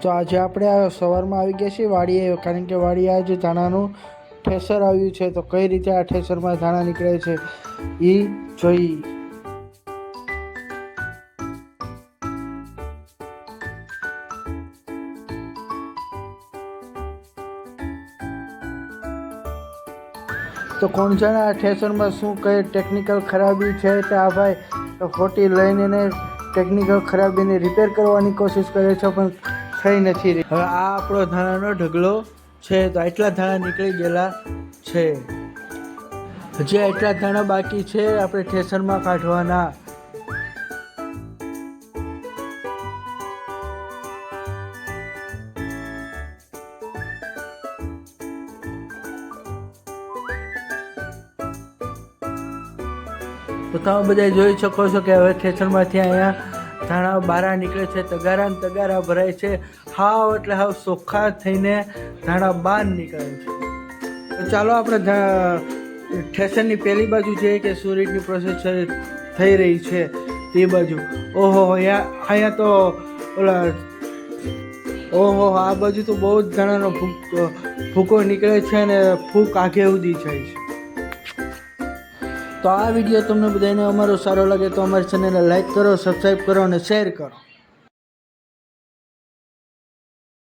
તો આજે આપણે સવારમાં આવી ગયા છીએ વાડીએ, કારણ કે વાડીએ આજે ધાણાનું ઠેસર આવ્યું છે. તો કઈ રીતે આ ઠેસરમાં ધાણા નીકળે છે એ જોઈ. તો કોણ જાણે આ ઠેસરમાં શું કઈ ટેકનિકલ ખરાબી છે. તો આ ભાઈ ખોટી લઈને એને ટેકનિકલ ખરાબીને રિપેર કરવાની કોશિશ કરે છે, પણ થઈ નથી રહી. હવે આ આપણો ધાણાનો ઢગલો છે. તો આટલા ધાણા નીકળી ગયેલા છે. હજી આટલા ધાણા બાકી છે આપણે ઠેસરમાં કાઢવાના. તો તમે બધા જોઈ શકો છો કે હવે ઠેસરમાંથી અહીંયા ધાણા બારા નીકળે છે. તગારા ને તગારા ભરાય છે. હાવ એટલે હાવ ચોખ્ખા થઈને ધાણા બહાર નીકળે છે. તો ચાલો આપણે ઠેસરની પહેલી બાજુ જોઈએ કે શું રીતની પ્રોસેસ થઈ રહી છે તે બાજુ. ઓહો અહીંયા તો ઓલા ઓહો આ બાજુ તો બહુ જ ધાણાનો ભૂકો નીકળે છે અને ફૂંક આગે ઉડી જાય છે. તો આ વિડીયો તમને બધાને અમારો સારો લાગે તો અમારી ચેનલને લાઈક કરો, સબસ્ક્રાઈબ કરો અને શેર કરો.